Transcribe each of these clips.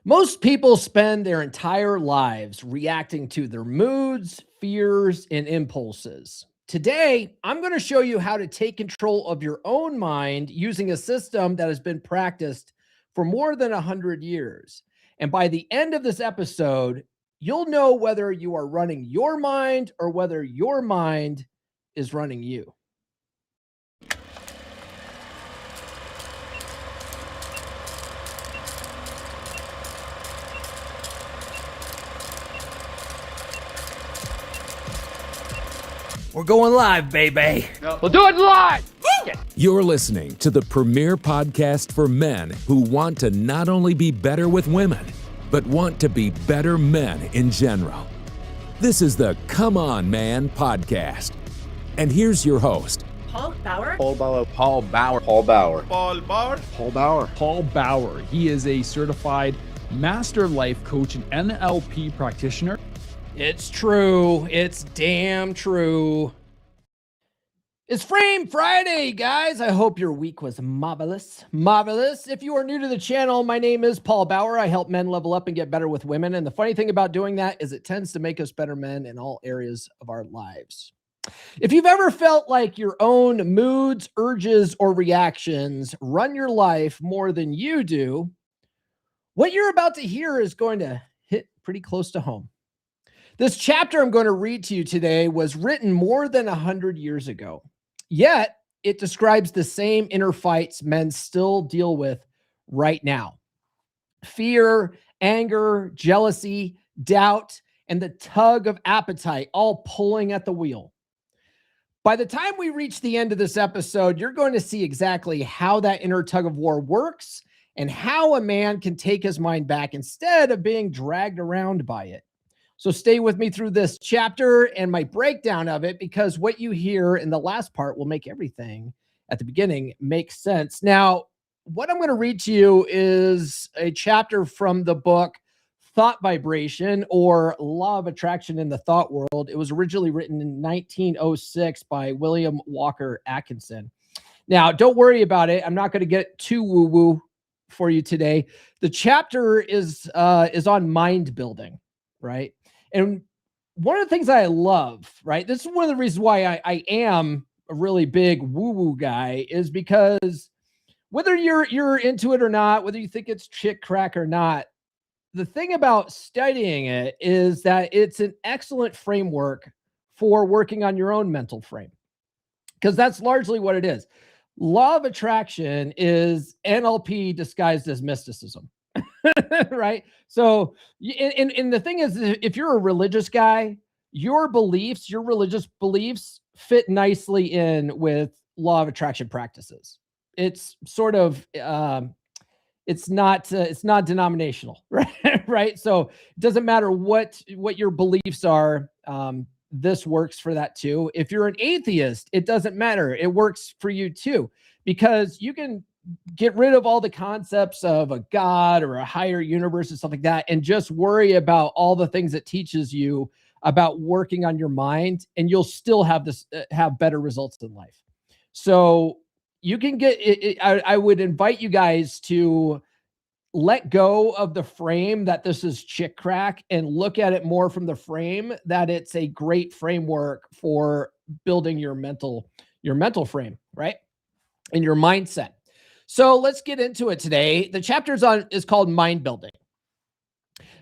Most people spend their entire lives reacting to their moods, fears, and impulses. Today, I'm going to show you how to take control of your own mind using a system that has been practiced for more than 100 years. And by the end of this episode, you'll know whether you are running your mind or whether your mind is running you. We're going live, baby. We'll do it live. You're listening to the premier podcast for men who want to not only be better with women, but want to be better men in general. This is the Come On Man podcast. And here's your host, Paul Bauer. Paul Bauer. Paul Bauer. Paul Bauer. Paul Bauer. Paul Bauer. Paul Bauer. He is a certified master life coach and NLP practitioner. It's true. It's damn true. It's Frame Friday, guys. I hope your week was marvelous. Marvelous. If you are new to the channel, my name is Paul Bauer. I help men level up and get better with women. And the funny thing about doing that is it tends to make us better men in all areas of our lives. If you've ever felt like your own moods, urges, or reactions run your life more than you do, what you're about to hear is going to hit pretty close to home. This chapter I'm going to read to you today was written more than 100 years ago, yet it describes the same inner fights men still deal with right now. Fear, anger, jealousy, doubt, and the tug of appetite all pulling at the wheel. By the time we reach the end of this episode, you're going to see exactly how that inner tug of war works and how a man can take his mind back instead of being dragged around by it. So stay with me through this chapter and my breakdown of it, because what you hear in the last part will make everything at the beginning make sense. Now, what I'm going to read to you is a chapter from the book Thought Vibration, or Law of Attraction in the Thought World. It was originally written in 1906 by William Walker Atkinson. Now, don't worry about it. I'm not going to get too woo-woo for you today. The chapter is on mind building, right? And one of the things I love, right? This is one of the reasons why I am a really big woo-woo guy, is because whether you're into it or not, whether you think it's chick crack or not, the thing about studying it is that it's an excellent framework for working on your own mental frame, because that's largely what it is. Law of attraction is NLP disguised as mysticism. Right? So, and the thing is, if you're a religious guy, your religious beliefs fit nicely in with law of attraction practices. It's sort of, it's not denominational, right? Right. So it doesn't matter what your beliefs are. This works for that too. If you're an atheist, it doesn't matter. It works for you too, because you can get rid of all the concepts of a God or a higher universe and stuff like that, and just worry about all the things it teaches you about working on your mind, and you'll still have better results in life. So you can get it. I would invite you guys to let go of the frame that this is chick crack and look at it more from the frame that it's a great framework for building your mental frame, right? And your mindset. So let's get into it today. The chapter is called Mind Building.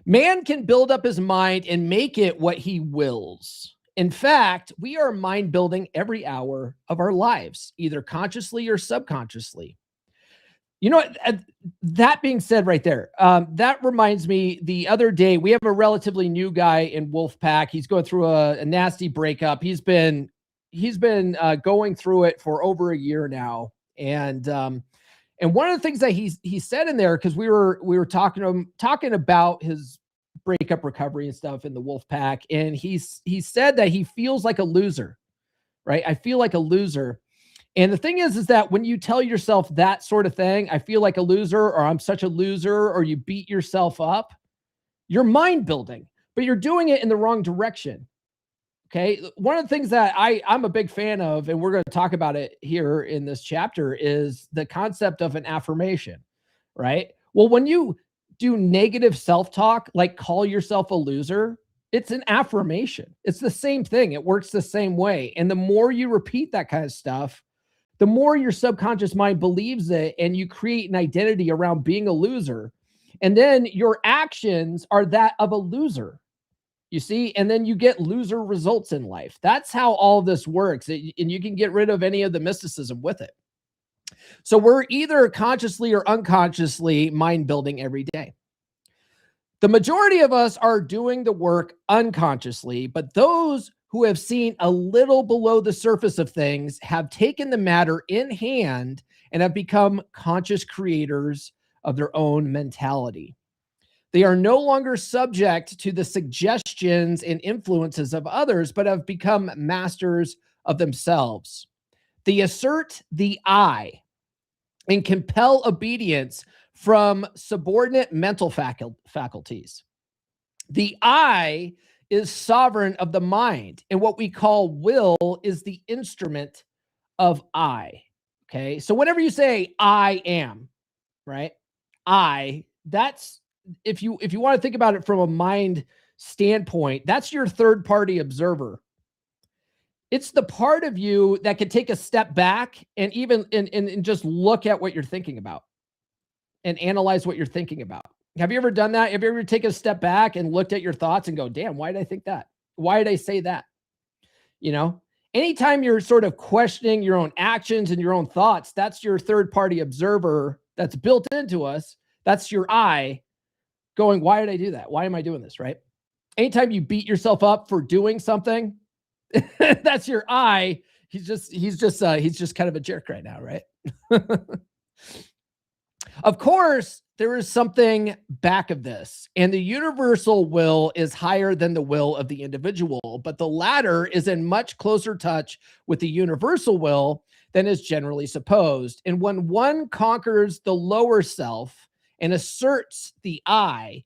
Man can build up his mind and make it what he wills. In fact, we are mind building every hour of our lives, either consciously or subconsciously. You know, that being said right there, that reminds me, the other day, we have a relatively new guy in Wolfpack. He's going through a nasty breakup. He's been going through it for over a year now. And one of the things that he said in there, because we were talking about his breakup recovery and stuff in the Wolfpack, and he said that he feels like a loser, right? I feel like a loser. And the thing is that when you tell yourself that sort of thing, I feel like a loser, or I'm such a loser, or you beat yourself up, you're mind building, but you're doing it in the wrong direction. Okay. One of the things that I'm a big fan of, and we're going to talk about it here in this chapter, is the concept of an affirmation, right? Well, when you do negative self-talk, like call yourself a loser, it's an affirmation. It's the same thing. It works the same way. And the more you repeat that kind of stuff, the more your subconscious mind believes it, and you create an identity around being a loser. And then your actions are that of a loser, you see, and then you get loser results in life. That's how all of this works. And you can get rid of any of the mysticism with it. So we're either consciously or unconsciously mind building every day. The majority of us are doing the work unconsciously, but those who have seen a little below the surface of things have taken the matter in hand and have become conscious creators of their own mentality. They are no longer subject to the suggestions and influences of others, but have become masters of themselves. They assert the I and compel obedience from subordinate mental faculties. The I is sovereign of the mind, and what we call will is the instrument of I. Okay, so whenever you say I am, right? That's if you want to think about it from a mind standpoint, that's your third party observer. It's the part of you that can take a step back and even and just look at what you're thinking about and analyze what you're thinking about. Have you ever done that? Have you ever taken a step back and looked at your thoughts and go, damn, why did I think that? Why did I say that? You know, anytime you're sort of questioning your own actions and your own thoughts, that's your third party observer that's built into us. That's your I going, why did I do that? Why am I doing this? Right? Anytime you beat yourself up for doing something, that's your I. He's just kind of a jerk right now, right? Of course, there is something back of this, and the universal will is higher than the will of the individual, but the latter is in much closer touch with the universal will than is generally supposed. And when one conquers the lower self and asserts the I,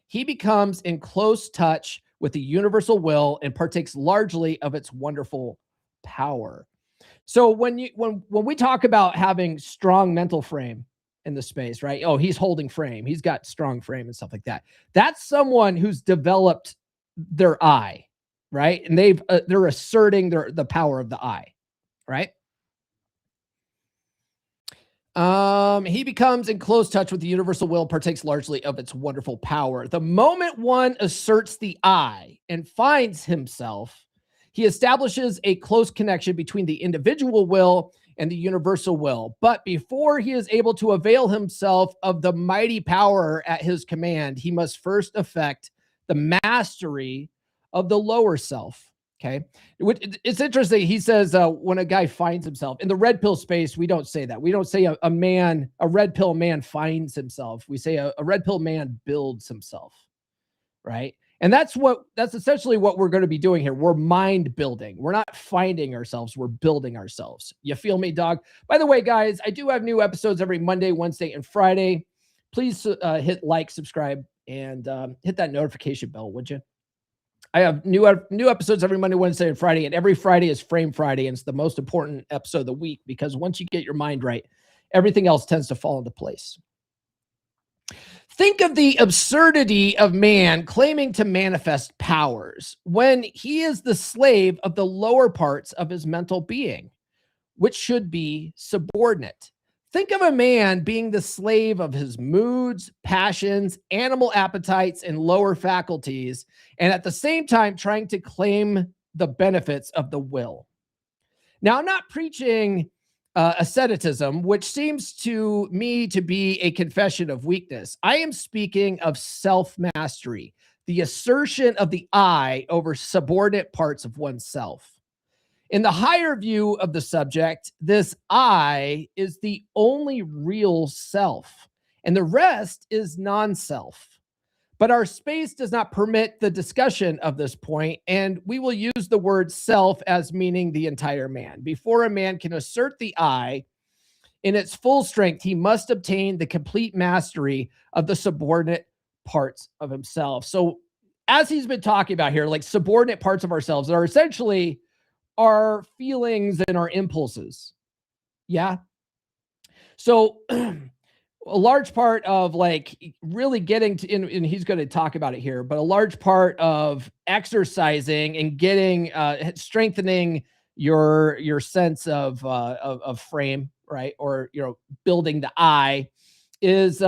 he becomes in close touch with the universal will and partakes largely of its wonderful power. So when we talk about having strong mental frame in the space, right? Oh, he's holding frame. He's got strong frame and stuff like that. That's someone who's developed their I, right? And they're asserting the power of the I, right? He becomes in close touch with the universal will, partakes largely of its wonderful power. The moment one asserts the I and finds himself, he establishes a close connection between the individual will and the universal will. But before he is able to avail himself of the mighty power at his command, he must first effect the mastery of the lower self. Okay. It's interesting. He says when a guy finds himself in the red pill space, we don't say that. We don't say a red pill man finds himself. We say a red pill man builds himself. Right. And that's essentially what we're going to be doing here. We're mind building. We're not finding ourselves. We're building ourselves. You feel me, dog? By the way, guys, I do have new episodes every Monday, Wednesday, and Friday. Please hit like, subscribe, and hit that notification bell, would you? I have new episodes every Monday, Wednesday, and Friday, and every Friday is Frame Friday, and it's the most important episode of the week because once you get your mind right, everything else tends to fall into place. Think of the absurdity of man claiming to manifest powers when he is the slave of the lower parts of his mental being, which should be subordinate. Think of a man being the slave of his moods, passions, animal appetites, and lower faculties, and at the same time trying to claim the benefits of the will. Now, I'm not preaching asceticism, which seems to me to be a confession of weakness. I am speaking of self-mastery, the assertion of the I over subordinate parts of oneself. In the higher view of the subject, this I is the only real self, and the rest is non-self. But our space does not permit the discussion of this point, and we will use the word self as meaning the entire man. Before a man can assert the I in its full strength, he must obtain the complete mastery of the subordinate parts of himself. So as he's been talking about here, like subordinate parts of ourselves are essentially our feelings and our impulses. Yeah. So a large part of like really getting to, and he's going to talk about it here, but a large part of exercising and getting, strengthening your sense of frame, right? Or, building the I is,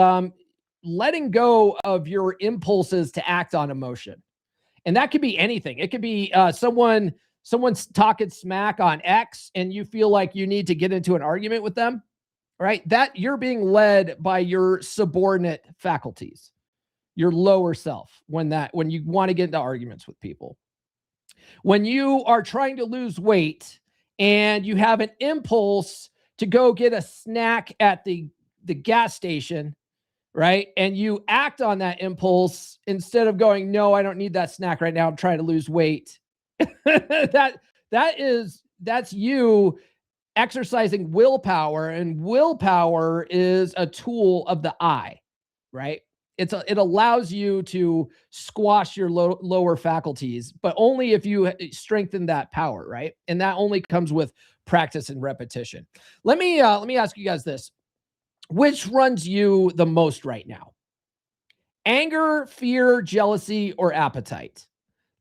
letting go of your impulses to act on emotion. And that could be anything. It could be, someone's talking smack on X and you feel like you need to get into an argument with them, right? That you're being led by your subordinate faculties, your lower self, when you want to get into arguments with people. When you are trying to lose weight and you have an impulse to go get a snack at the gas station, right? And you act on that impulse instead of going, no, I don't need that snack right now, I'm trying to lose weight. That's you exercising willpower, and willpower is a tool of the I, right? It allows you to squash your lower faculties, but only if you strengthen that power, right? And that only comes with practice and repetition. Let me ask you guys this. Which runs you the most right now? Anger, fear, jealousy, or appetite?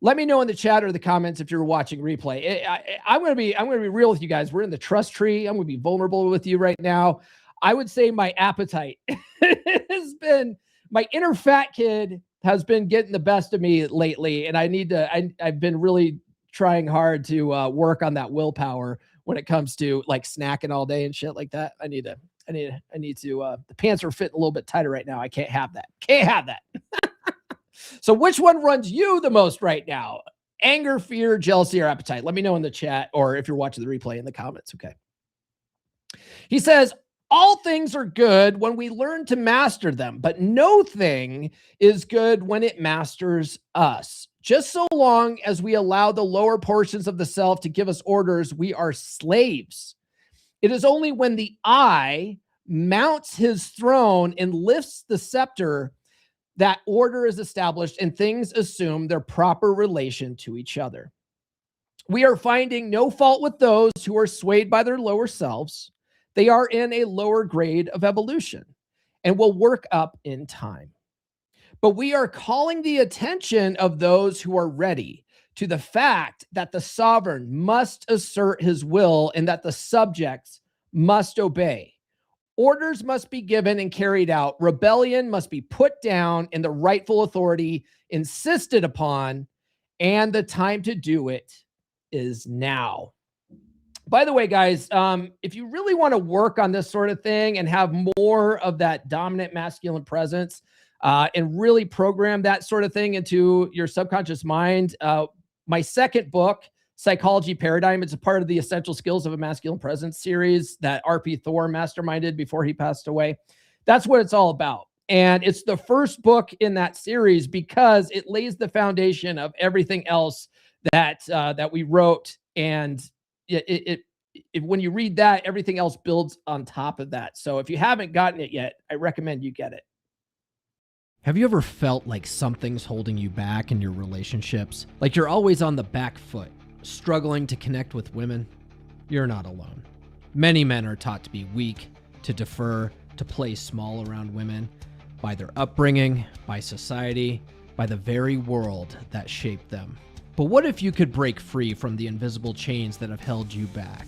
Let me know in the chat or the comments if you're watching replay. I'm going to be real with you guys. We're in the trust tree. I'm going to be vulnerable with you right now. I would say my appetite has been, my inner fat kid has been getting the best of me lately. And I've been really trying hard to work on that willpower when it comes to like snacking all day and shit like that. I need to, the pants are fitting a little bit tighter right now. I can't have that. So which one runs you the most right now? Anger, fear, jealousy, or appetite? Let me know in the chat, or if you're watching the replay in the comments. Okay. He says, all things are good when we learn to master them, but no thing is good when it masters us. Just so long as we allow the lower portions of the self to give us orders, we are slaves. It is only when the I mounts his throne and lifts the scepter that order is established and things assume their proper relation to each other. We are finding no fault with those who are swayed by their lower selves. They are in a lower grade of evolution and will work up in time. But we are calling the attention of those who are ready to the fact that the sovereign must assert his will and that the subjects must obey. Orders must be given and carried out. Rebellion must be put down and the rightful authority insisted upon. And the time to do it is now. By the way, guys, if you really want to work on this sort of thing and have more of that dominant masculine presence and really program that sort of thing into your subconscious mind, my second book, Psychology Paradigm, it's a part of the Essential Skills of a Masculine Presence series that RP Thor masterminded before he passed away. That's what it's all about. And it's the first book in that series because it lays the foundation of everything else that we wrote. And when you read that, everything else builds on top of that. So if you haven't gotten it yet, I recommend you get it. Have you ever felt like something's holding you back in your relationships? Like you're always on the back foot, struggling to connect with women? You're not alone. Many men are taught to be weak, to defer, to play small around women by their upbringing, by society, by the very world that shaped them. But what if you could break free from the invisible chains that have held you back?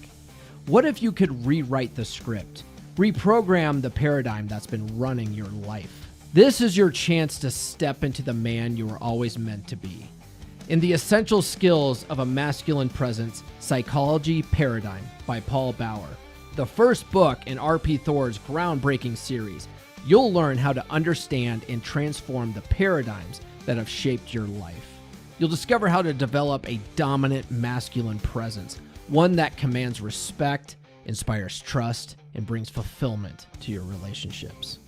What if you could rewrite the script, reprogram the paradigm that's been running your life? This is your chance to step into the man you were always meant to be. In the Essential Skills of a Masculine Presence, Psychology Paradigm by Paul Bauer, the first book in RP Thor's groundbreaking series, you'll learn how to understand and transform the paradigms that have shaped your life. You'll discover how to develop a dominant masculine presence, one that commands respect, inspires trust, and brings fulfillment to your relationships.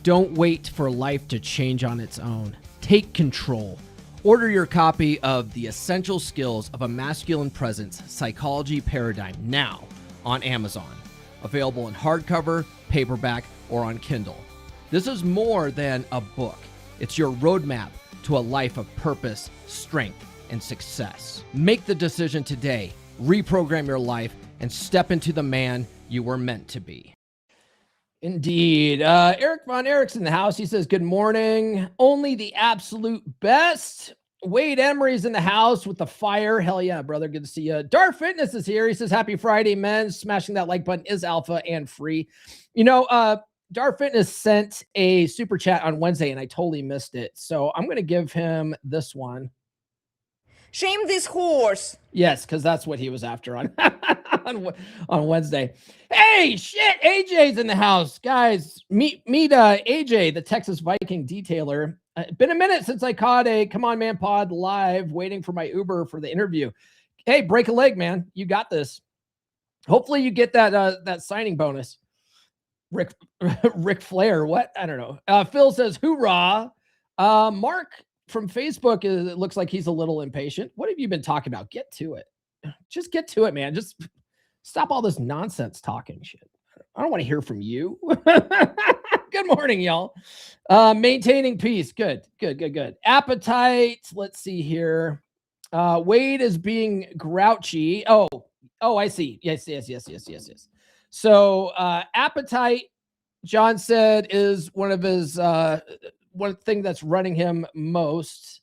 Don't wait for life to change on its own. Take control. Order your copy of The Essential Skills of a Masculine Presence, Psychology Paradigm now on Amazon. Available in hardcover, paperback, or on Kindle. This is more than a book. It's your roadmap to a life of purpose, strength, and success. Make the decision today. Reprogram your life and step into the man you were meant to be. Indeed. Eric Von Erich's in the house. He says, good morning. Only the absolute best. Wade Emery's in the house with the fire. Hell yeah, brother. Good to see you. Dar Fitness is here. He says, happy Friday, men. Smashing that like button is alpha and free. You know, Dar Fitness sent a super chat on Wednesday and I totally missed it. So I'm going to give him this one. Shame this horse. Yes, because that's what he was after on, on Wednesday. Hey, shit, AJ's in the house. Guys, meet AJ, the Texas Viking detailer. Been a minute since I caught a Come On Man pod live, waiting for my Uber for the interview. Hey, break a leg, man. You got this. Hopefully you get that signing bonus. Ric Flair, what? I don't know. Phil says, hoorah. Mark from Facebook, it looks like he's a little impatient. What have you been talking about? Get to it. Just get to it, man. Just stop all this nonsense talking shit. I don't want to hear from you. Good morning, y'all. Maintaining peace. Good. Appetite. Let's see here. Wade is being grouchy. Oh, I see. Yes. So appetite, John said, is one of his one thing that's running him most.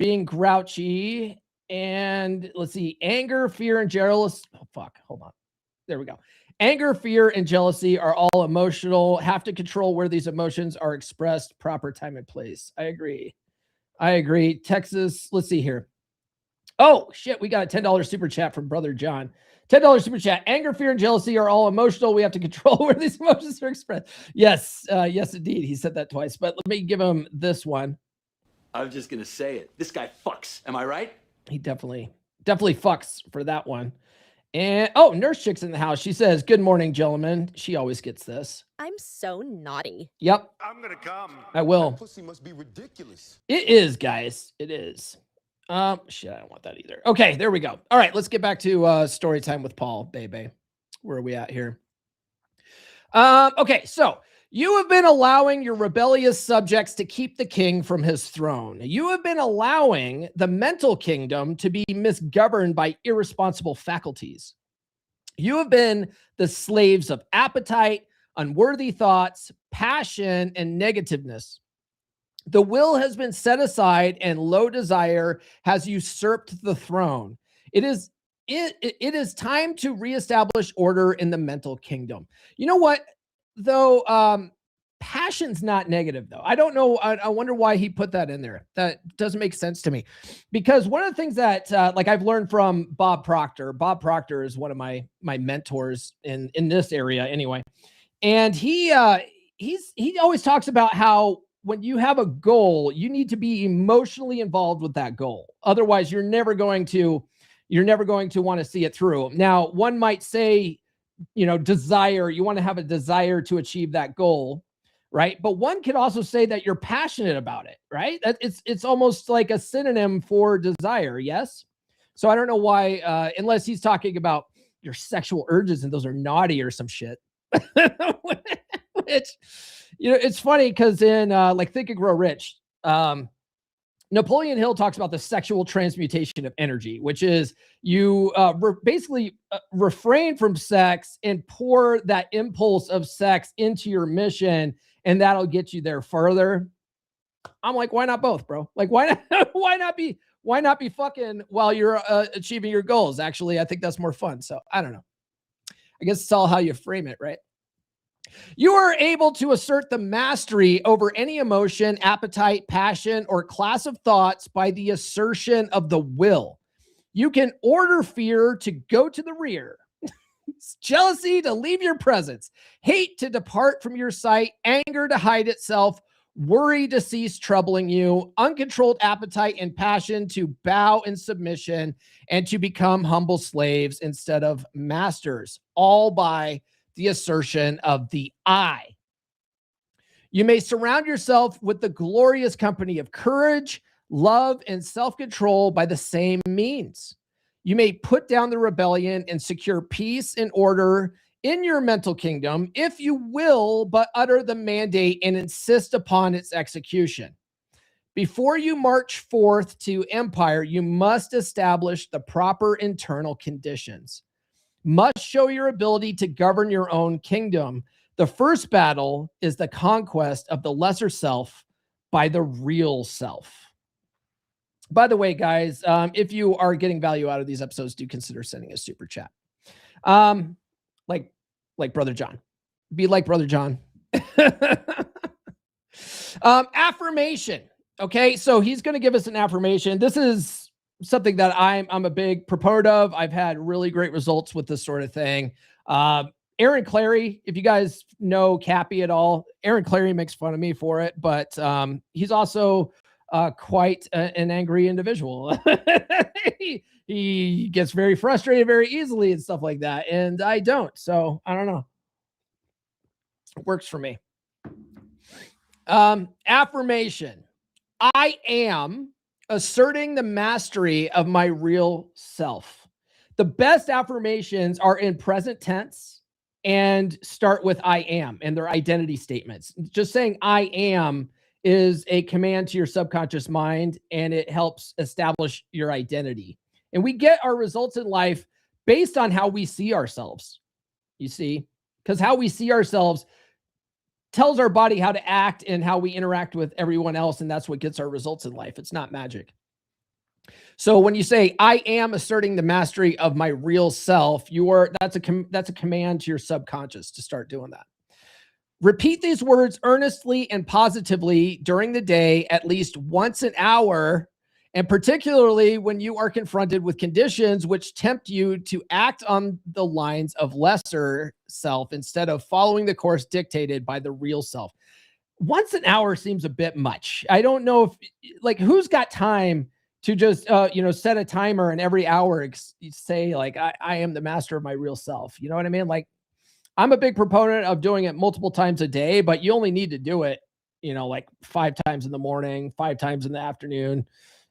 Being grouchy, and let's see, anger, fear, and jealousy. Oh, fuck. Hold on. There we go. Anger, fear, and jealousy are all emotional. Have to control where these emotions are expressed. Proper time and place. I agree. Texas. Let's see here. Oh, shit. We got a $10 super chat from Brother John. $10 super chat. Anger, fear, and jealousy are all emotional. We have to control where these emotions are expressed. Yes, indeed. He said that twice, but let me give him this one. I was just going to say it. This guy fucks. Am I right? He definitely fucks for that one. And Nurse Chick's in the house. She says, good morning, gentlemen. She always gets this. I'm so naughty. Yep. I'm going to come. I will. That pussy must be ridiculous. It is, guys. It is. Shit, I don't want that either. Okay, there we go. All right, let's get back to story time with Paul, baby. Where are we at here? Okay, so you have been allowing your rebellious subjects to keep the king from his throne. You have been allowing the mental kingdom to be misgoverned by irresponsible faculties. You have been the slaves of appetite, unworthy thoughts, passion, and negativeness. The will has been set aside and low desire has usurped the throne. It is time to reestablish order in the mental kingdom. You know what, though? Passion's not negative, though. I don't know. I wonder why he put that in there. That doesn't make sense to me, because one of the things that like I've learned from Bob Proctor. Bob Proctor is one of my mentors in this area anyway. And he always talks about how when you have a goal, you need to be emotionally involved with that goal. Otherwise, you're never going to want to see it through. Now, one might say, desire, you want to have a desire to achieve that goal, right? But one could also say that you're passionate about it, right? That it's almost like a synonym for desire, yes? So I don't know why, unless he's talking about your sexual urges and those are naughty or some shit. Which, it's funny because in like Think and Grow Rich, Napoleon Hill talks about the sexual transmutation of energy, which is you basically refrain from sex and pour that impulse of sex into your mission, and that'll get you there further. I'm like, why not both, bro? Like, why not be fucking while you're achieving your goals? Actually, I think that's more fun. So I don't know. I guess it's all how you frame it, right? You are able to assert the mastery over any emotion, appetite, passion, or class of thoughts by the assertion of the will. You can order fear to go to the rear, jealousy to leave your presence, hate to depart from your sight, anger to hide itself, worry to cease troubling you, uncontrolled appetite and passion to bow in submission, and to become humble slaves instead of masters, all by the assertion of the I. You may surround yourself with the glorious company of courage, love, and self-control by the same means. You may put down the rebellion and secure peace and order in your mental kingdom if you will, but utter the mandate and insist upon its execution. Before you march forth to empire, you must establish the proper internal conditions. Must show your ability to govern your own kingdom. The first battle is the conquest of the lesser self by the real self. By the way, guys, if you are getting value out of these episodes, do consider sending a super chat. Like Brother John. Be like Brother John. Affirmation. Okay, so he's going to give us an affirmation. This is something that I'm a big proponent of. I've had really great results with this sort of thing. Aaron Clary, if you guys know Cappy at all, Aaron Clary makes fun of me for it, but he's also quite an angry individual. He gets very frustrated very easily and stuff like that, and I don't. So I don't know. It works for me. Affirmation. I am asserting the mastery of my real self. The best affirmations are in present tense and start with I am and their identity statements. Just saying I am is a command to your subconscious mind, and it helps establish your identity. And we get our results in life based on how we see ourselves, you see, because how we see ourselves tells our body how to act and how we interact with everyone else, and that's what gets our results in life. It's not magic. So when you say I am asserting the mastery of my real self, that's a command to your subconscious to start doing that. Repeat these words earnestly and positively during the day at least once an hour, and particularly when you are confronted with conditions which tempt you to act on the lines of lesser self instead of following the course dictated by the real self. Once an hour seems a bit much. I don't know if, who's got time to just, set a timer and every hour say, I am the master of my real self. You know what I mean? I'm a big proponent of doing it multiple times a day, but you only need to do it, 5 times in the morning, 5 times in the afternoon,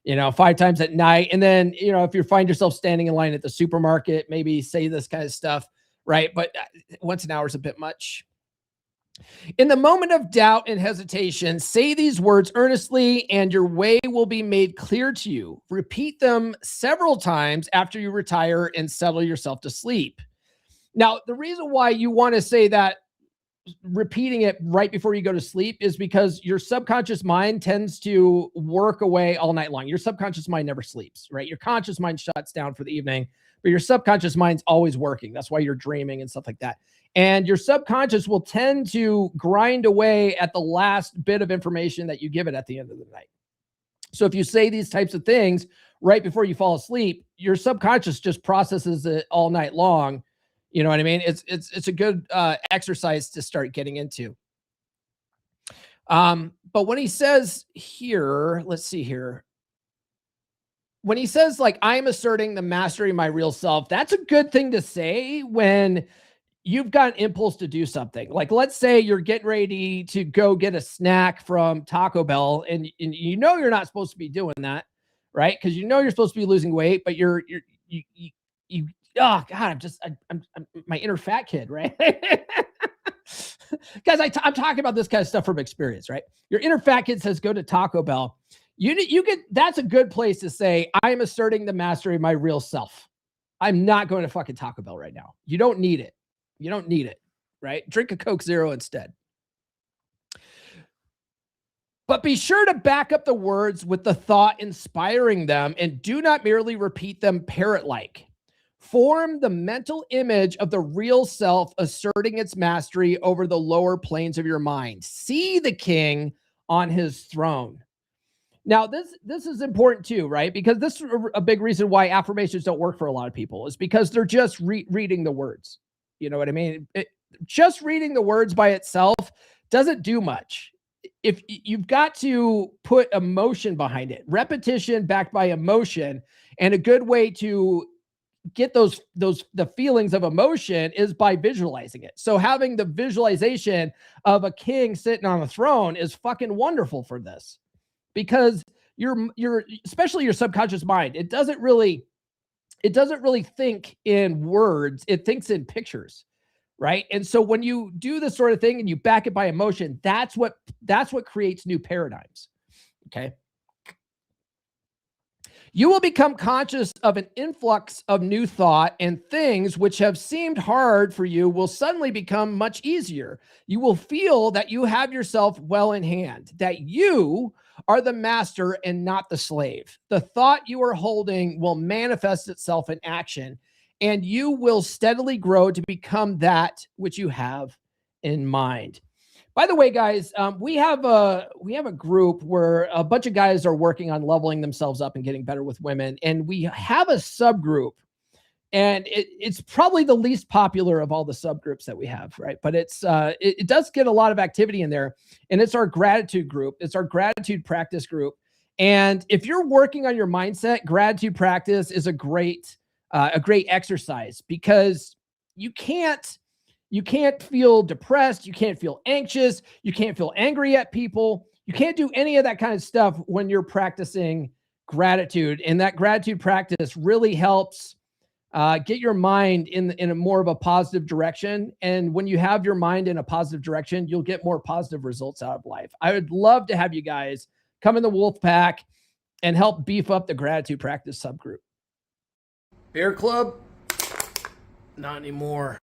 5 times at night. And then, if you find yourself standing in line at the supermarket, maybe say this kind of stuff, right? But once an hour is a bit much. In the moment of doubt and hesitation, say these words earnestly, and your way will be made clear to you. Repeat them several times after you retire and settle yourself to sleep. Now, the reason why you want to say that, repeating it right before you go to sleep, is because your subconscious mind tends to work away all night long. Your subconscious mind never sleeps, right? Your conscious mind shuts down for the evening, but your subconscious mind's always working. That's why you're dreaming and stuff like that. And your subconscious will tend to grind away at the last bit of information that you give it at the end of the night. So if you say these types of things right before you fall asleep, your subconscious just processes it all night long. You know what I mean? It's a good exercise to start getting into. But when he says here, let's see here. When he says I'm asserting the mastery of my real self, that's a good thing to say when you've got an impulse to do something. Let's say you're getting ready to go get a snack from Taco Bell, and you're not supposed to be doing that, right? Because you're supposed to be losing weight, but you oh God, I'm my inner fat kid, right? Guys, I'm talking about this kind of stuff from experience, right? Your inner fat kid says, go to Taco Bell. That's a good place to say, I'm asserting the mastery of my real self. I'm not going to fucking Taco Bell right now. You don't need it. You don't need it, right? Drink a Coke Zero instead. But be sure to back up the words with the thought inspiring them, and do not merely repeat them parrot-like. Form the mental image of the real self asserting its mastery over the lower planes of your mind. See the king on his throne. Now, this is important too, right? Because this is a big reason why affirmations don't work for a lot of people, is because they're just reading the words. You know what I mean? Just reading the words by itself doesn't do much. If you've got to put emotion behind it, repetition backed by emotion, and a good way to get the feelings of emotion is by visualizing it. So having the visualization of a king sitting on a throne is fucking wonderful for this, because you're especially your subconscious mind, it doesn't really think in words, it thinks in pictures, right? And so when you do this sort of thing and you back it by emotion, that's what creates new paradigms. Okay. You will become conscious of an influx of new thought, and things which have seemed hard for you will suddenly become much easier. You will feel that you have yourself well in hand, that you are the master and not the slave. The thought you are holding will manifest itself in action, and you will steadily grow to become that which you have in mind. By the way, guys, we have a group where a bunch of guys are working on leveling themselves up and getting better with women, and we have a subgroup, and it's probably the least popular of all the subgroups that we have, right? But it does get a lot of activity in there, and it's our gratitude group. It's our gratitude practice group, and if you're working on your mindset, gratitude practice is a great exercise, because you can't feel depressed. You can't feel anxious. You can't feel angry at people. You can't do any of that kind of stuff when you're practicing gratitude. And that gratitude practice really helps get your mind in a more of a positive direction. And when you have your mind in a positive direction, you'll get more positive results out of life. I would love to have you guys come in the Wolf Pack and help beef up the gratitude practice subgroup. Bear Club? Not anymore.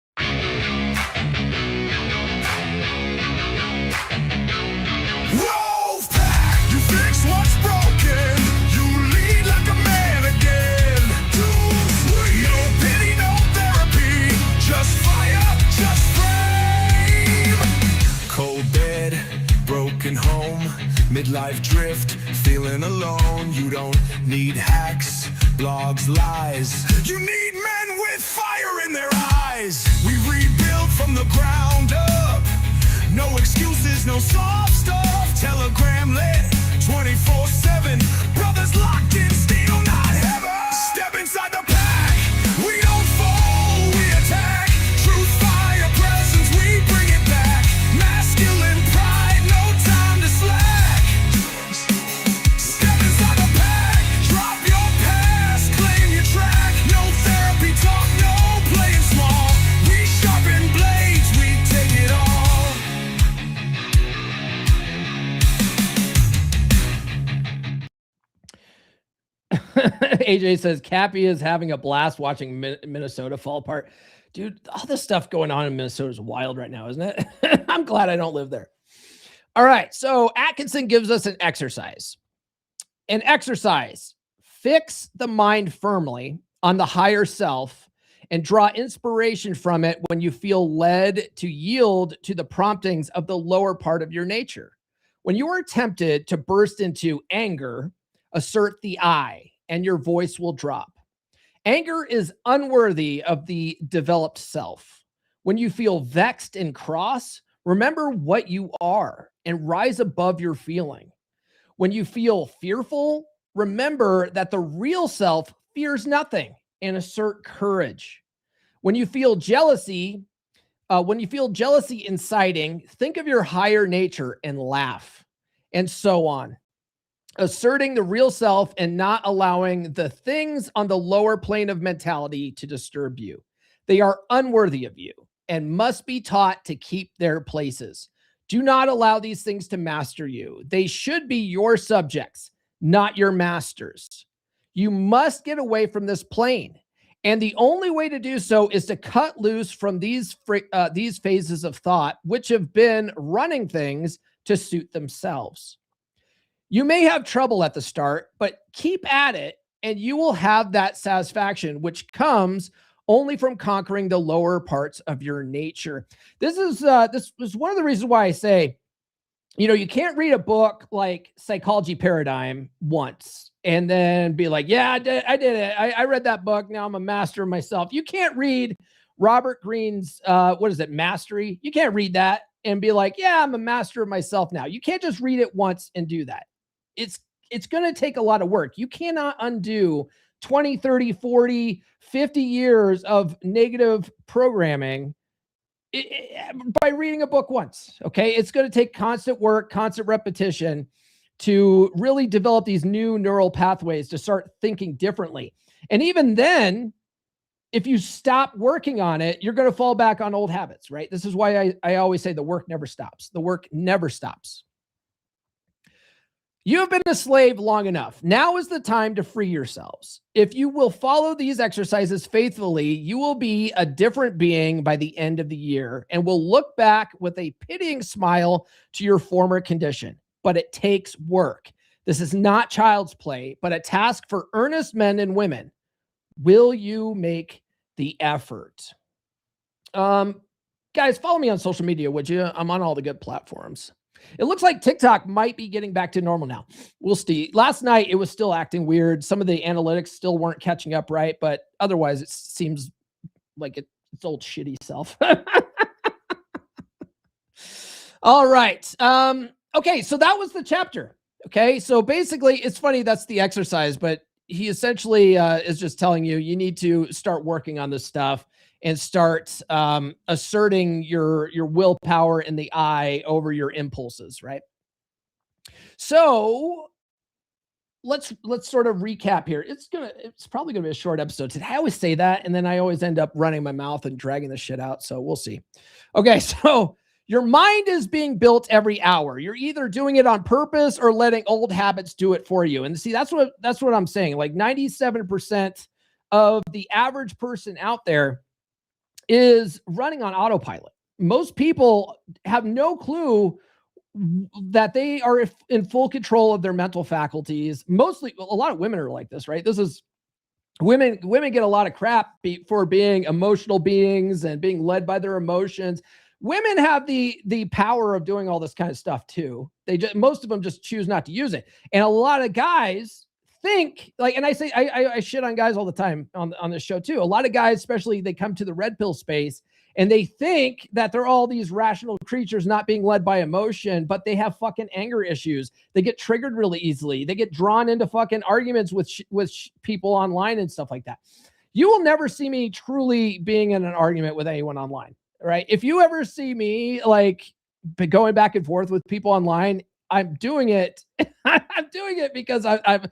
Wolfpack, you fix what's broken. You lead like a man again. No pity, no therapy. Just fire, just frame. Cold bed, broken home, midlife drift, feeling alone. You don't need hacks, blogs, lies. You need men with fire in their eyes. We rebuild from the ground up. No excuses, no soft stuff. Telegram lit 24/7. Brothers locked in steel, not heaven. Step inside the pack. We don't fall, we attack. Truth, fire, presence, we bring it back. Masculine pride, no time to slack. Step inside the pack. Drop your past, claim your track. No therapy talk, no playing small. We sharpen blades, we take it all. AJ says Cappy is having a blast watching Minnesota fall apart. Dude, all this stuff going on in Minnesota is wild right now, isn't it? I'm glad I don't live there. All right, so Atkinson gives us an exercise. An exercise: fix the mind firmly on the higher self and draw inspiration from it when you feel led to yield to the promptings of the lower part of your nature. When you are tempted to burst into anger, assert the I, and your voice will drop. Anger is unworthy of the developed self. When you feel vexed and cross, remember what you are and rise above your feeling. When you feel fearful, remember that the real self fears nothing and assert courage. When you feel jealousy inciting, think of your higher nature and laugh, and so on. Asserting the real self and not allowing the things on the lower plane of mentality to disturb you. They are unworthy of you and must be taught to keep their places. Do not allow these things to master you. They should be your subjects, not your masters. You must get away from this plane. And the only way to do so is to cut loose from these phases of thought, which have been running things to suit themselves. You may have trouble at the start, but keep at it, and you will have that satisfaction, which comes only from conquering the lower parts of your nature. This is one of the reasons why I say, you can't read a book like Psychology Paradigm once and then be like, yeah, I did it. I read that book. Now I'm a master of myself. You can't read Robert Greene's, Mastery. You can't read that and be like, yeah, I'm a master of myself now. You can't just read it once and do that. It's going to take a lot of work. You cannot undo 20, 30, 40, 50 years of negative programming by reading a book once. Okay. It's going to take constant work, constant repetition to really develop these new neural pathways to start thinking differently. And even then, if you stop working on it, you're going to fall back on old habits, right? This is why I always say the work never stops. The work never stops. You have been a slave long enough. Now is the time to free yourselves. If you will follow these exercises faithfully, you will be a different being by the end of the year and will look back with a pitying smile to your former condition. But it takes work. This is not child's play, but a task for earnest men and women. Will you make the effort? Guys, follow me on social media, would you? I'm on all the good platforms. It looks like TikTok might be getting back to normal now. We'll see. Last night, it was still acting weird. Some of the analytics still weren't catching up right, but otherwise, it seems like its old shitty self. All right. Okay, so that was the chapter. Okay, so basically, it's funny, that's the exercise, but he essentially is just telling you, you need to start working on this stuff and start asserting your willpower in the I over your impulses, right? So let's sort of recap here. It's probably gonna be a short episode today. I always say that, and then I always end up running my mouth and dragging the shit out. So we'll see. Okay, so your mind is being built every hour. You're either doing it on purpose or letting old habits do it for you. And see, that's what I'm saying. Like 97% of the average person out there is running on autopilot. Most people have no clue that they are in full control of their mental faculties. Mostly, a lot of women are like this, right? This is women get a lot of crap for being emotional beings and being led by their emotions. Women have the power of doing all this kind of stuff too. Most of them just choose not to use it. And a lot of guys think like, and I say, I shit on guys all the time on this show too. A lot of guys, especially, they come to the red pill space and they think that they're all these rational creatures not being led by emotion, but they have fucking anger issues. They get triggered really easily. They get drawn into fucking arguments with people online and stuff like that. You will never see me truly being in an argument with anyone online, right? If you ever see me like going back and forth with people online, I'm doing it. I'm doing it because I've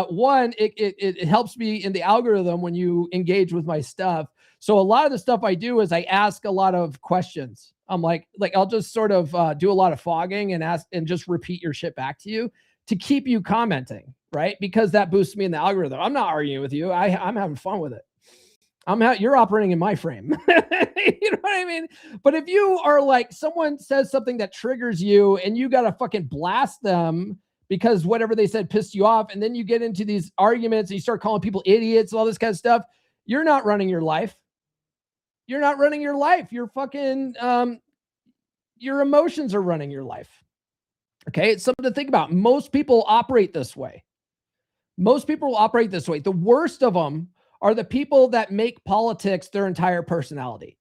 one, it helps me in the algorithm when you engage with my stuff. So a lot of the stuff I do is I ask a lot of questions. I'm like I'll just sort of do a lot of fogging and ask and just repeat your shit back to you to keep you commenting, right? Because that boosts me in the algorithm. I'm not arguing with you. I'm having fun with it. You're operating in my frame. You know what I mean? But if you are like, someone says something that triggers you and you got to fucking blast them because whatever they said pissed you off, and then you get into these arguments and you start calling people idiots and all this kind of stuff, you're not running your life. You're not running your life. You're fucking, your emotions are running your life. Okay. It's something to think about. Most people operate this way. The worst of them are the people that make politics their entire personality.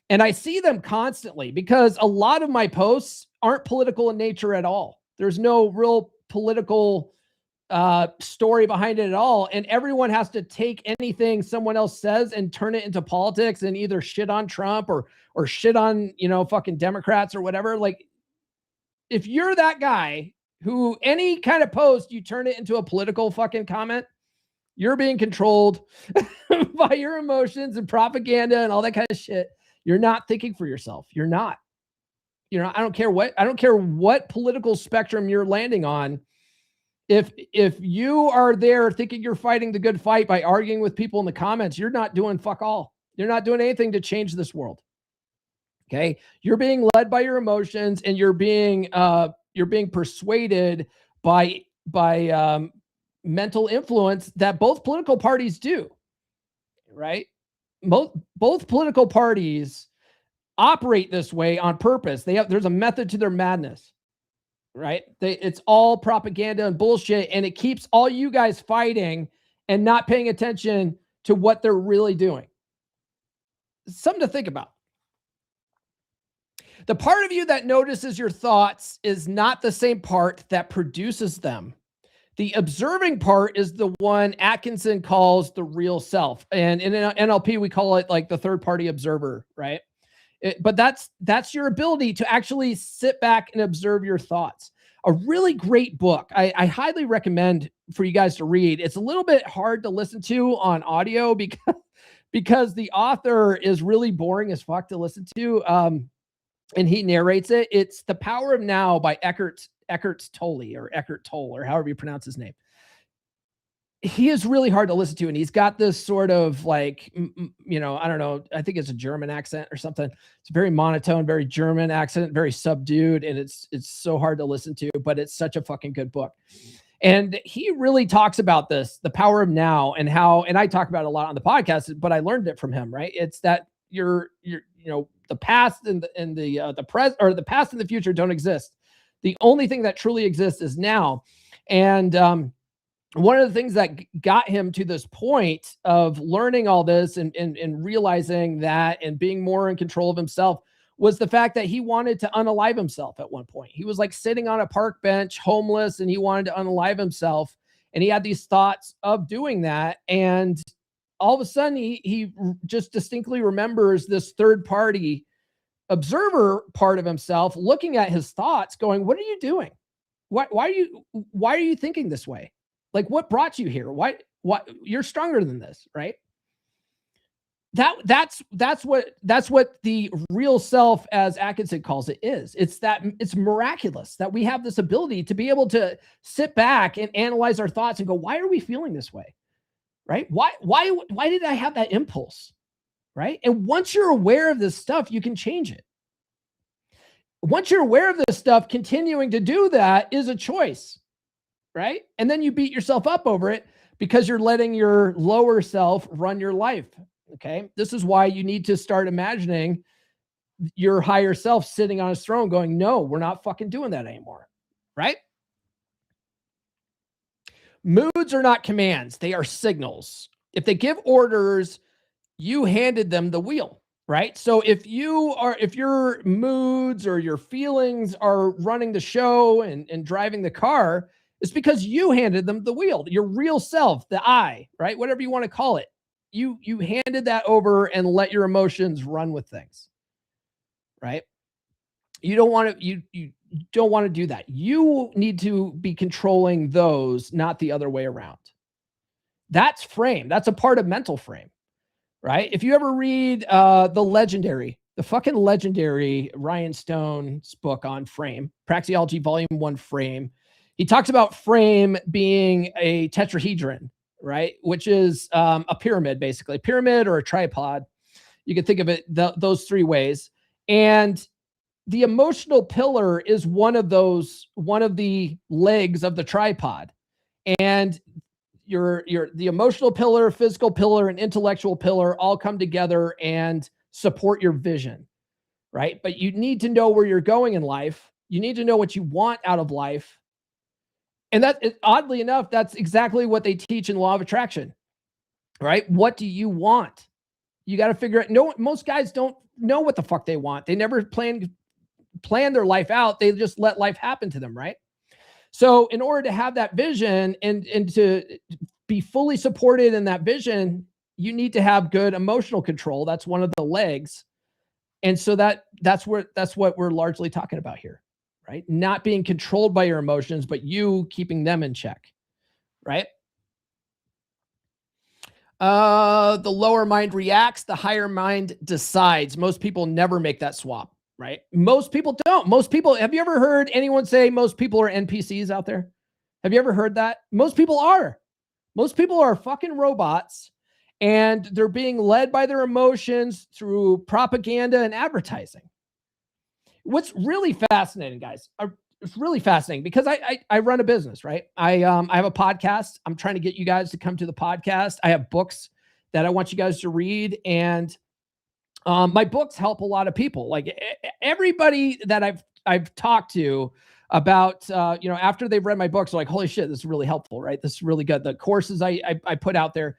And I see them constantly because a lot of my posts aren't political in nature at all. There's no real political story behind it at all. And everyone has to take anything someone else says and turn it into politics and either shit on Trump or shit on, fucking Democrats or whatever. Like, if you're that guy who any kind of post, you turn it into a political fucking comment, you're being controlled by your emotions and propaganda and all that kind of shit. You're not thinking for yourself. You're not. I don't care what political spectrum you're landing on. If you are there thinking you're fighting the good fight by arguing with people in the comments, you're not doing fuck all. You're not doing anything to change this world. Okay? You're being led by your emotions, and you're being persuaded by mental influence that both political parties do, right? Both political parties operate this way on purpose. There's a method to their madness, right? It's all propaganda and bullshit, and it keeps all you guys fighting and not paying attention to what they're really doing. Something to think about. The part of you that notices your thoughts is not the same part that produces them. The observing part is the one Atkinson calls the real self. And in NLP, we call it like the third party observer, right? But that's your ability to actually sit back and observe your thoughts. A really great book I highly recommend for you guys to read. It's a little bit hard to listen to on audio because the author is really boring as fuck to listen to. And he narrates it. It's The Power of Now by Eckhart Eckhart Tolle or Eckhart Tolle or however you pronounce his name. He is really hard to listen to. And he's got this sort of like, I don't know, I think it's a German accent or something. It's very monotone, very German accent, very subdued. And it's so hard to listen to, but it's such a fucking good book. And he really talks about this, the power of now, and how, and I talk about it a lot on the podcast, but I learned it from him, right? It's that the past and the present, or the past and the future don't exist. The only thing that truly exists is now. And, one of the things that got him to this point of learning all this and realizing that and being more in control of himself was the fact that he wanted to unalive himself at one point. He was like sitting on a park bench, homeless, and he wanted to unalive himself. And he had these thoughts of doing that. And all of a sudden, he just distinctly remembers this third party observer part of himself looking at his thoughts going, what are you doing? Why are you thinking this way? Like, what brought you here? Why you're stronger than this, right? That's what the real self, as Atkinson calls it, is. It's miraculous that we have this ability to be able to sit back and analyze our thoughts and go, why are we feeling this way? Right? Why did I have that impulse? Right? And once you're aware of this stuff, you can change it. Once you're aware of this stuff, continuing to do that is a choice. Right? And then you beat yourself up over it because you're letting your lower self run your life. Okay. This is why you need to start imagining your higher self sitting on his throne going, no, we're not fucking doing that anymore. Right? Moods are not commands. They are signals. If they give orders, you handed them the wheel. Right? So if your moods or your feelings are running the show and driving the car, it's because you handed them the wheel, your real self, the I, right? Whatever you want to call it. You handed that over and let your emotions run with things, right? You don't want to do that. You need to be controlling those, not the other way around. That's frame. That's a part of mental frame, right? If you ever read the fucking legendary Ryan Stone's book on frame, Praxeology Volume 1 Frame, he talks about frame being a tetrahedron, right? Which is a pyramid, basically. A pyramid or a tripod. You can think of it those three ways. And the emotional pillar is one of the legs of the tripod. And the emotional pillar, physical pillar, and intellectual pillar all come together and support your vision, right? But you need to know where you're going in life. You need to know what you want out of life. And oddly enough, that's exactly what they teach in Law of Attraction, right? What do you want? You got to figure out. No, most guys don't know what the fuck they want. They never plan their life out. They just let life happen to them, right? So in order to have that vision and to be fully supported in that vision, you need to have good emotional control. That's one of the legs. And so that's what we're largely talking about here. Right? Not being controlled by your emotions, but you keeping them in check, right? The lower mind reacts, the higher mind decides. Most people never make that swap, right? Most people don't. Have you ever heard anyone say most people are NPCs out there? Have you ever heard that? Most people are. Most people are fucking robots, and they're being led by their emotions through propaganda and advertising. What's really fascinating, guys, it's really fascinating because I run a business, right? I have a podcast. I'm trying to get you guys to come to the podcast. I have books that I want you guys to read. And my books help a lot of people. Like everybody that I've talked to about, after they've read my books, they're like, holy shit, this is really helpful, right? This is really good. The courses I put out there.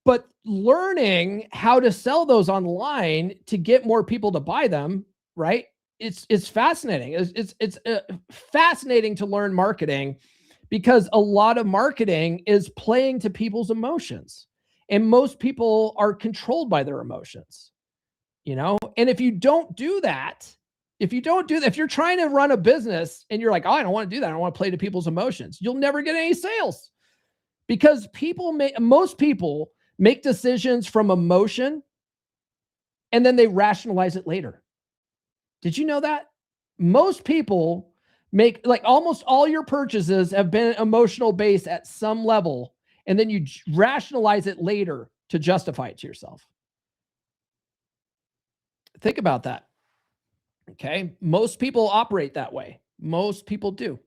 But learning how to sell those online to get more people to buy them, right? It's fascinating. It's fascinating to learn marketing because a lot of marketing is playing to people's emotions, and most people are controlled by their emotions, And if you don't do that, if you're trying to run a business and you're like, oh, I don't want to do that. I don't want to play to people's emotions. You'll never get any sales because most people make decisions from emotion and then they rationalize it later. Did you know that? Most people Make like almost all your purchases have been emotional based at some level, and then you rationalize it later to justify it to yourself. Think about that. Okay. Most people operate that way. Most people do.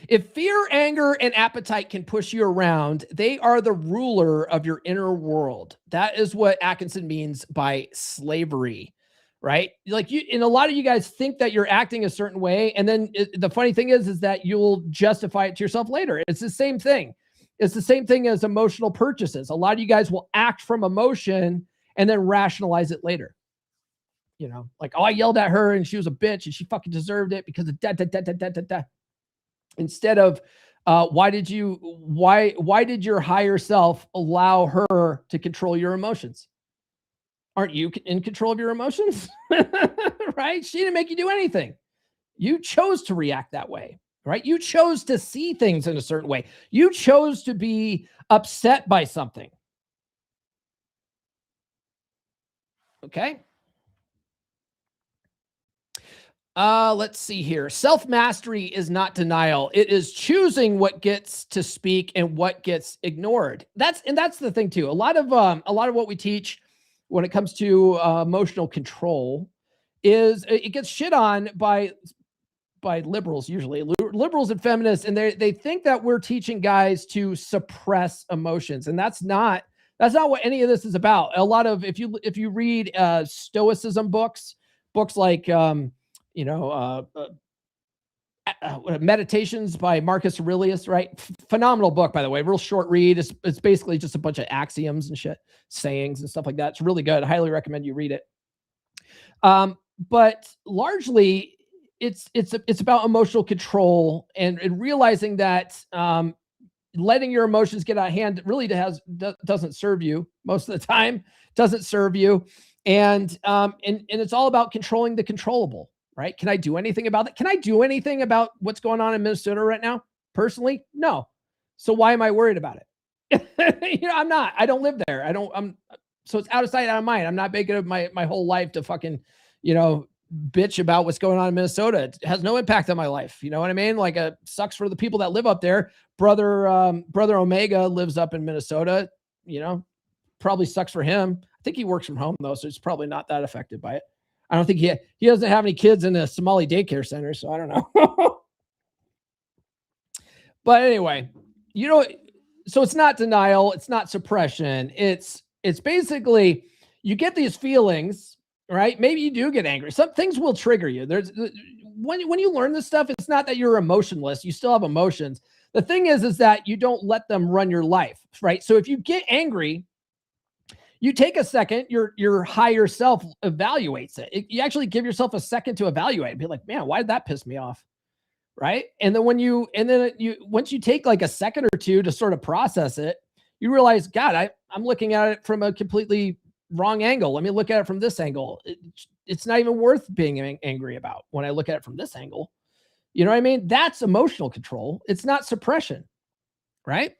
If fear, anger, and appetite can push you around, they are the ruler of your inner world. That is what Atkinson means by slavery, right? Like you, and a lot of you guys think that you're acting a certain way. And then the funny thing is that you'll justify it to yourself later. It's the same thing. It's the same thing as emotional purchases. A lot of you guys will act from emotion and then rationalize it later. You know, like, oh, I yelled at her and she was a bitch and she fucking deserved it because of da, da, da, da, da, da, da. Instead of, why did your higher self allow her to control your emotions? Aren't you in control of your emotions? Right? She didn't make you do anything. You chose to react that way, right? You chose to see things in a certain way. You chose to be upset by something. Okay. Let's see here. Self-mastery is not denial. It is choosing what gets to speak and what gets ignored. That's the thing too. A lot of what we teach when it comes to emotional control is it gets shit on by liberals, usually liberals and feminists. And they think that we're teaching guys to suppress emotions. And that's not what any of this is about. A lot of, if you read Stoicism books like, Meditations by Marcus Aurelius, right? Phenomenal book, by the way. Real short read. It's basically just a bunch of axioms and shit, sayings and stuff like that. It's really good. I highly recommend you read it. But largely, it's about emotional control and realizing that letting your emotions get out of hand really doesn't serve you most of the time. Doesn't serve you, and it's all about controlling the controllable. Right? Can I do anything about that? Can I do anything about what's going on in Minnesota right now? Personally, no. So why am I worried about it? I'm not. I don't live there. So it's out of sight, out of mind. I'm not making it my whole life to fucking, bitch about what's going on in Minnesota. It has no impact on my life. You know what I mean? Like, it sucks for the people that live up there. Brother Omega lives up in Minnesota. Probably sucks for him. I think he works from home though, so he's probably not that affected by it. I don't think he doesn't have any kids in a Somali daycare center, so I don't know. But anyway, so it's not denial, it's not suppression. It's basically you get these feelings, right? Maybe you do get angry. Some things will trigger you. When you learn this stuff, it's not that you're emotionless. You still have emotions. The thing is that you don't let them run your life, right? So if you get angry, you take a second, your higher self evaluates it. You actually give yourself a second to evaluate and be like, man, why did that piss me off? Right. And then once you take like a second or two to sort of process it, you realize, God, I'm looking at it from a completely wrong angle. Let me look at it from this angle. It's not even worth being angry about when I look at it from this angle. You know what I mean? That's emotional control. It's not suppression. Right.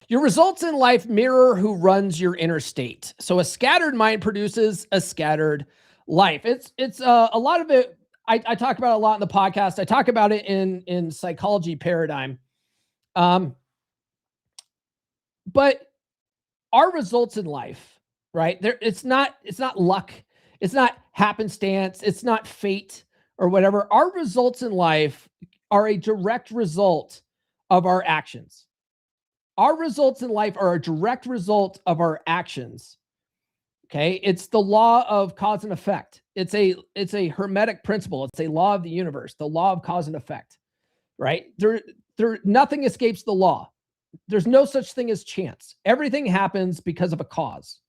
Your results in life mirror who runs your inner state. So a scattered mind produces a scattered life. It's a lot of it. I talk about it a lot in the podcast. I talk about it in psychology paradigm. But our results in life, right? It's not luck. It's not happenstance. It's not fate or whatever. Our results in life are a direct result of our actions. Our results in life are a direct result of our actions. Okay. It's the law of cause and effect. It's a hermetic principle. It's a law of the universe, the law of cause and effect, right? Nothing escapes the law. There's no such thing as chance. Everything happens because of a cause.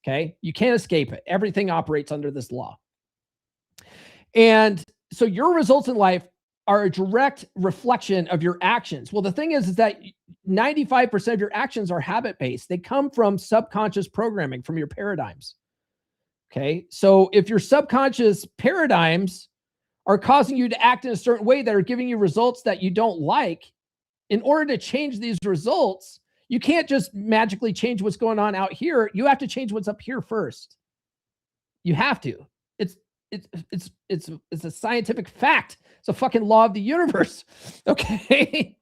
Okay. You can't escape it. Everything operates under this law. And so your results in life are a direct reflection of your actions. Well, the thing is that 95% of your actions are habit-based. They come from subconscious programming, from your paradigms. Okay. So if your subconscious paradigms are causing you to act in a certain way that are giving you results that you don't like, in order to change these results, you can't just magically change what's going on out here. You have to change what's up here first. You have to. it's a scientific fact. It's a fucking law of the universe. Okay.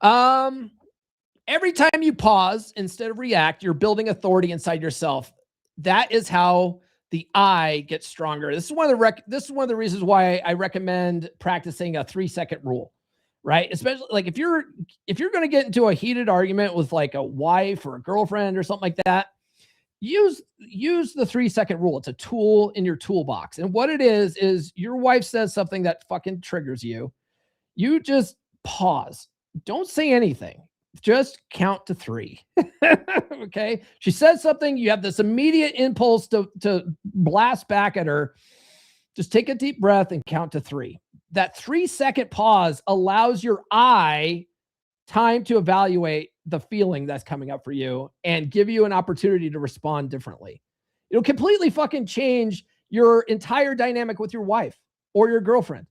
Every time you pause instead of react, you're building authority inside yourself. That is how the I gets stronger. This is one of the reasons why I recommend practicing a 3-second rule, right? Especially like if you're going to get into a heated argument with like a wife or a girlfriend or something like that, use the 3-second rule. It's a tool in your toolbox. And what it is your wife says something that fucking triggers you. You just pause. Don't say anything. Just count to 3. Okay. She says something. You have this immediate impulse to blast back at her. Just take a deep breath and count to 3. That 3-second pause allows your I time to evaluate the feeling that's coming up for you and give you an opportunity to respond differently. It'll completely fucking change your entire dynamic with your wife or your girlfriend.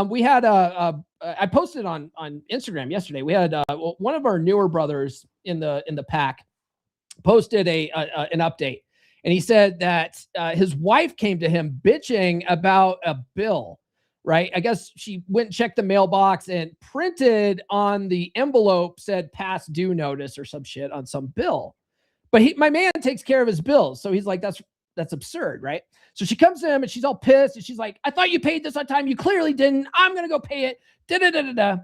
We had I posted on Instagram yesterday. We had one of our newer brothers in the pack posted an update, and he said that his wife came to him bitching about a bill. Right? I guess she went and checked the mailbox and printed on the envelope said past due notice or some shit on some bill. But my man takes care of his bills, so he's like, that's absurd, right? So she comes to him and she's all pissed and she's like, I thought you paid this on time. You clearly didn't. I'm going to go pay it. Da-da-da-da-da.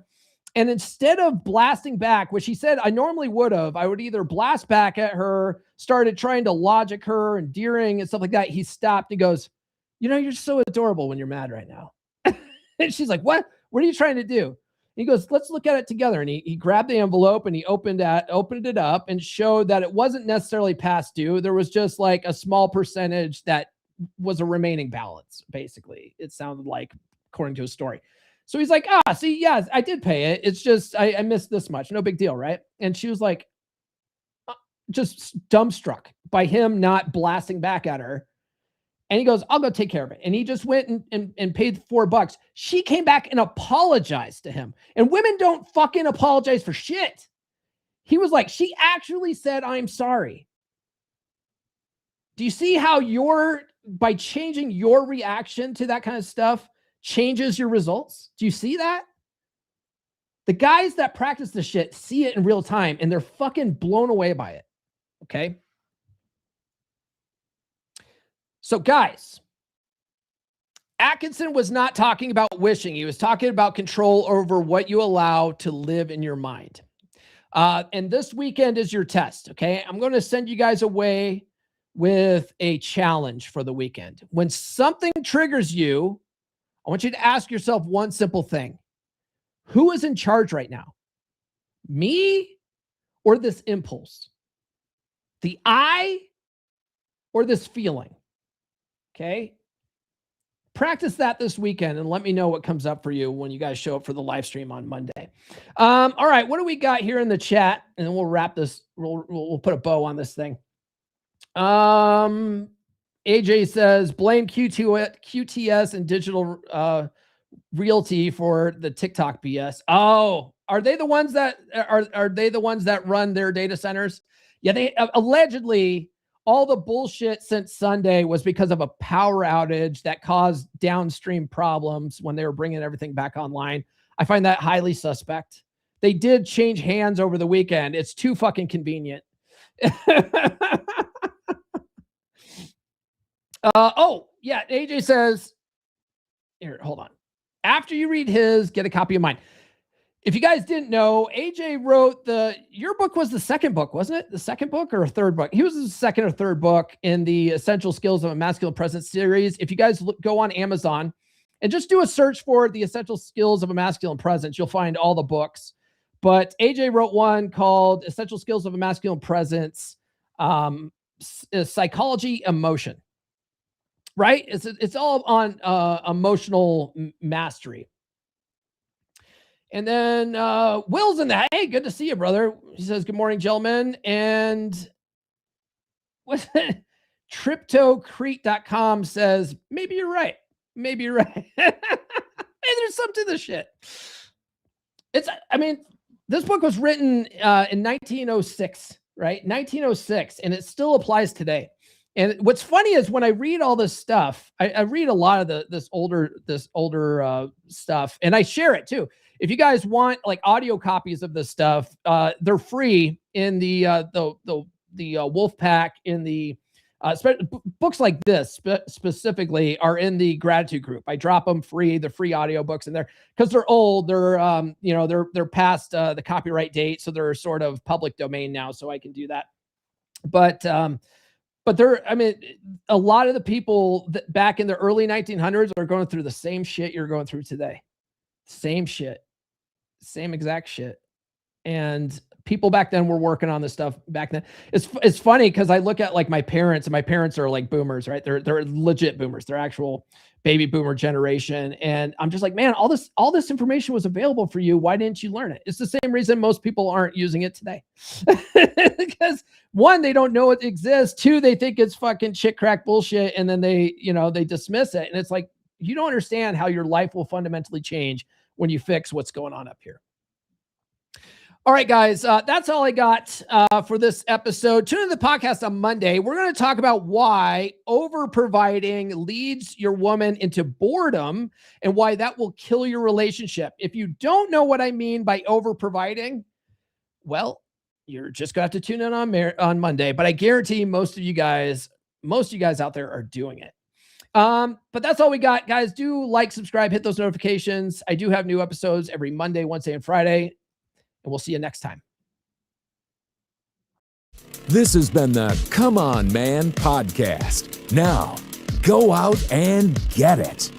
And instead of blasting back, which he said I normally would have, I would either blast back at her, started trying to logic her, endearing and stuff like that. He stopped and goes, you're so adorable when you're mad right now. And she's like, what are you trying to do? And he goes, let's look at it together. And he grabbed the envelope and he opened it up and showed that it wasn't necessarily past due. There was just like a small percentage that was a remaining balance. Basically, it sounded like, according to his story. So he's like, see, yes, I did pay it. It's just, I missed this much. No big deal. Right. And she was like, just dumbstruck by him not blasting back at her. And he goes, I'll go take care of it. And he just went and paid $4. She came back and apologized to him. And women don't fucking apologize for shit. He was like, she actually said, I'm sorry. Do you see how by changing your reaction to that kind of stuff changes your results? Do you see that? The guys that practice this shit see it in real time and they're fucking blown away by it. Okay. So guys, Atkinson was not talking about wishing. He was talking about control over what you allow to live in your mind. And this weekend is your test. Okay. I'm going to send you guys away with a challenge for the weekend. When something triggers you, I want you to ask yourself one simple thing. Who is in charge right now? Me or this impulse? The I or this feeling? Okay. Practice that this weekend and let me know what comes up for you when you guys show up for the live stream on Monday. All right. What do we got here in the chat? And then we'll wrap this. We'll put a bow on this thing. AJ says, blame QTS and digital realty for the TikTok BS. Oh, are they the ones that run their data centers? Yeah, they allegedly. All the bullshit since Sunday was because of a power outage that caused downstream problems when they were bringing everything back online. I find that highly suspect. They did change hands over the weekend. It's too fucking convenient. Oh, yeah. AJ says, here, hold on. After you read his, get a copy of mine. If you guys didn't know, AJ wrote your book was the second book, wasn't it? The second book or a third book? He was the second or third book in the Essential Skills of a Masculine Presence series. If you guys go on Amazon and just do a search for the Essential Skills of a Masculine Presence, you'll find all the books. But AJ wrote one called Essential Skills of a Masculine Presence, Psychology, Emotion. Right? It's all on emotional mastery. And then Will's in that. Hey, good to see you, brother. He says, good morning, gentlemen. And what's it? Triptocrete.com says, maybe you're right. Maybe you're right. Hey, there's something to this shit. This book was written in 1906, right? 1906, and it still applies today. And what's funny is when I read all this stuff, I read a lot of this older stuff, and I share it too. If you guys want like audio copies of this stuff, they're free in the Wolfpack, in the books like this specifically are in the gratitude group. I drop them free, the free audio books in there, because they're old. They're they're past the copyright date, so they're sort of public domain now, so I can do that. But I mean, a lot of the people that back in the early 1900s are going through the same shit you're going through today. Same shit, same exact shit. And people back then were working on this stuff back then. It's funny because I look at like my parents, and my parents are like boomers, right? They're legit boomers. They're actual baby boomer generation. And I'm just like, man, all this information was available for you. Why didn't you learn it? It's the same reason most people aren't using it today. Because one, they don't know it exists. Two, they think it's fucking shit crack bullshit. And then they dismiss it. And it's like, you don't understand how your life will fundamentally change when you fix what's going on up here. All right, guys, that's all I got for this episode. Tune in to the podcast on Monday. We're going to talk about why over-providing leads your woman into boredom and why that will kill your relationship. If you don't know what I mean by over-providing, well, you're just going to have to tune in on Monday. But I guarantee most of you guys out there are doing it. But that's all we got, guys. Do like, subscribe, hit those notifications. I do have new episodes every Monday, Wednesday, and Friday. And we'll see you next time. This has been the Come On Man podcast. Now, go out and get it.